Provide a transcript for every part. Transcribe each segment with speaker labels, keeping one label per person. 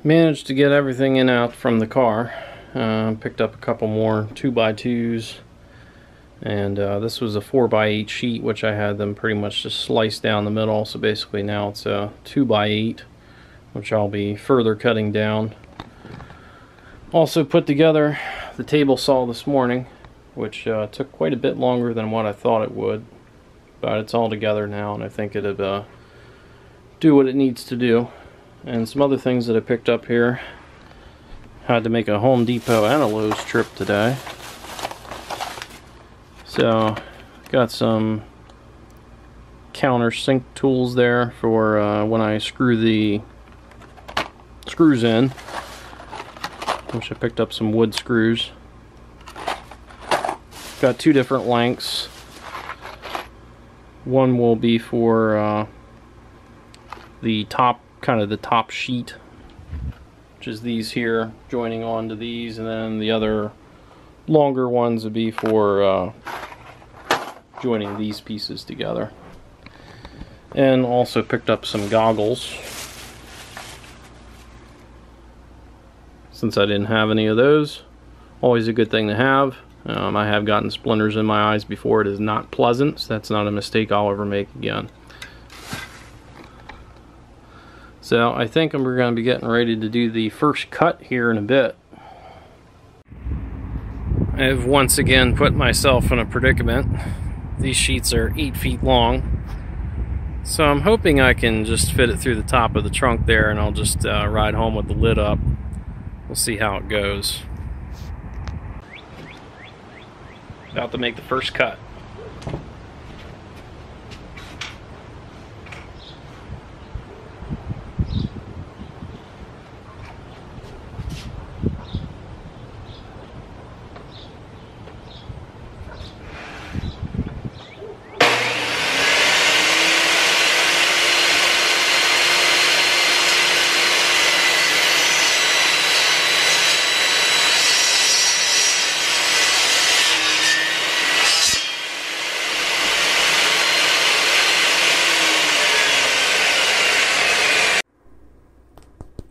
Speaker 1: Managed to get everything in out from the car. Picked up a couple more 2x2s, and this was a 4x8 sheet, which I had them pretty much just sliced down the middle, so basically now it's a 2x8, which I'll be further cutting down. Also put together the table saw this morning, which took quite a bit longer than what I thought it would, but it's all together now, and I think it'll do what it needs to do. And some other things that I picked up here. Had to make a Home Depot and a Lowe's trip today. So, got some countersink tools there for when I screw the screws in. Which I picked up some wood screws. Got two different lengths. One will be for the top, kind of the top sheet, which is these here, joining onto these, and then the other longer ones would be for joining these pieces together. And also picked up some goggles, since I didn't have any of those. Always a good thing to have. I have gotten splinters in my eyes before. It is not pleasant, so that's not a mistake I'll ever make again. So I think we're going to be getting ready to do the first cut here in a bit. I have once again put myself in a predicament. These sheets are 8 feet long, so I'm hoping I can just fit it through the top of the trunk there, and I'll just ride home with the lid up. We'll see how it goes. About to make the first cut.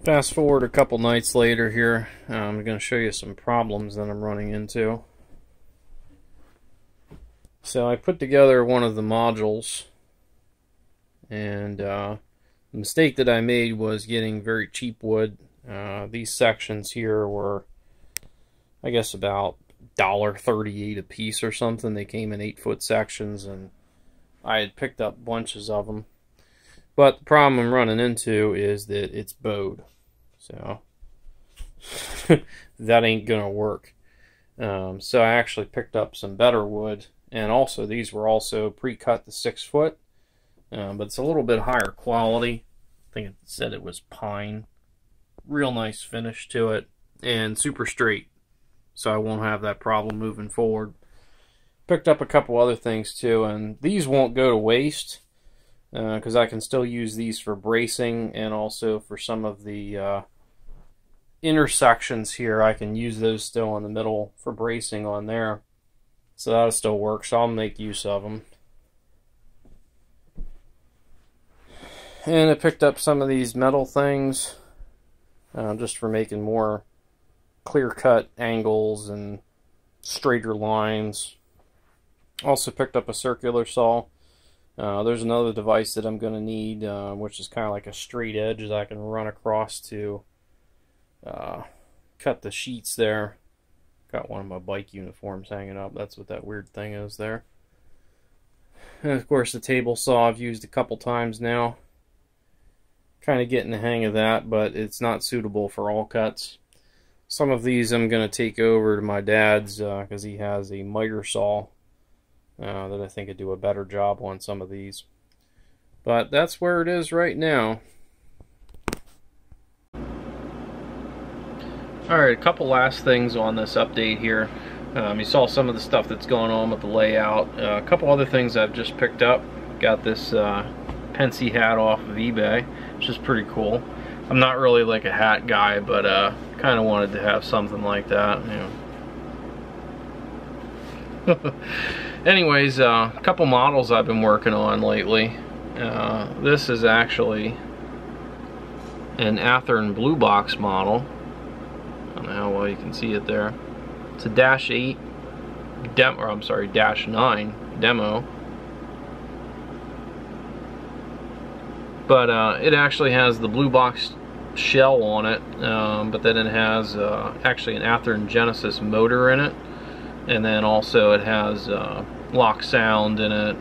Speaker 1: Fast forward a couple nights later here, I'm going to show you some problems that I'm running into. So I put together one of the modules, and the mistake that I made was getting very cheap wood. These sections here were, I guess, about $1.38 a piece or something. They came in 8-foot sections, and I had picked up bunches of them. But the problem I'm running into is that it's bowed. So that ain't gonna work. So I actually picked up some better wood, and also these were also pre-cut to 6 foot, but it's a little bit higher quality. I think it said it was pine. Real nice finish to it, and super straight, so I won't have that problem moving forward. Picked up a couple other things too, and these won't go to waste, because I can still use these for bracing, and also for some of the intersections here, I can use those still in the middle for bracing on there. So that'll still work, so I'll make use of them. And I picked up some of these metal things, just for making more clear-cut angles and straighter lines. Also picked up a circular saw. There's another device that I'm going to need, which is kind of like a straight edge that I can run across to cut the sheets there. Got one of my bike uniforms hanging up. That's what that weird thing is there. And of course the table saw I've used a couple times now. Kind of getting the hang of that, but it's not suitable for all cuts. Some of these I'm going to take over to my dad's, because he has a miter saw that I think would do a better job on some of these. But that's where it is right now. Alright, a couple last things on this update here. You saw some of the stuff that's going on with the layout. A couple other things I've just picked up. Got this Pensy hat off of eBay, which is pretty cool. I'm not really like a hat guy, but kind of wanted to have something like that. You know. Anyways, a couple models I've been working on lately. This is actually an Athearn Blue Box model. I don't know how well you can see it there. It's a Dash 8 demo, or I'm sorry, Dash 9 demo. But it actually has the Blue Box shell on it, but then it has actually an Athearn Genesis motor in it, and then also it has lock sound in it.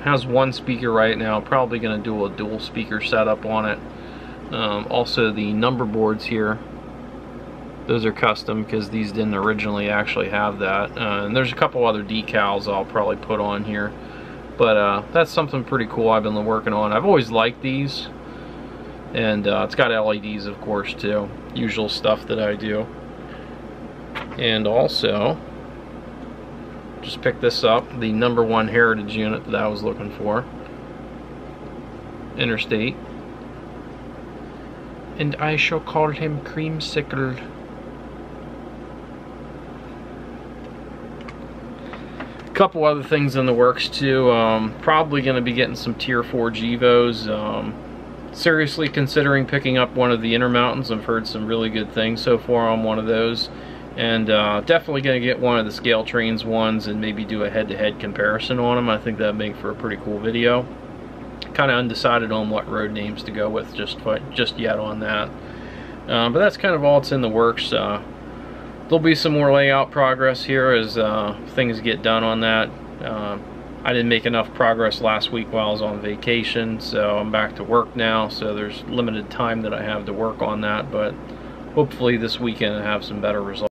Speaker 1: Has one speaker right now, probably going to do a dual speaker setup on it. Also the number boards here, those are custom because these didn't originally actually have that. And there's a couple other decals I'll probably put on here. But that's something pretty cool I've been working on. I've always liked these. And it's got LEDs, of course, too. Usual stuff that I do. And also, just picked this up, the #1 Heritage unit that I was looking for. Interstate. And I shall call him Creamsicle. A couple other things in the works too. Probably going to be getting some Tier 4 Gevos. Seriously considering picking up one of the Intermountains. I've heard some really good things so far on one of those. And definitely going to get one of the Scale Trains ones and maybe do a head-to-head comparison on them. I think that'd make for a pretty cool video. Kind of undecided on what road names to go with just yet on that. But that's kind of all that's in the works. There'll be some more layout progress here as things get done on that. I didn't make enough progress last week while I was on vacation, so I'm back to work now, so there's limited time that I have to work on that, but hopefully this weekend I have some better results.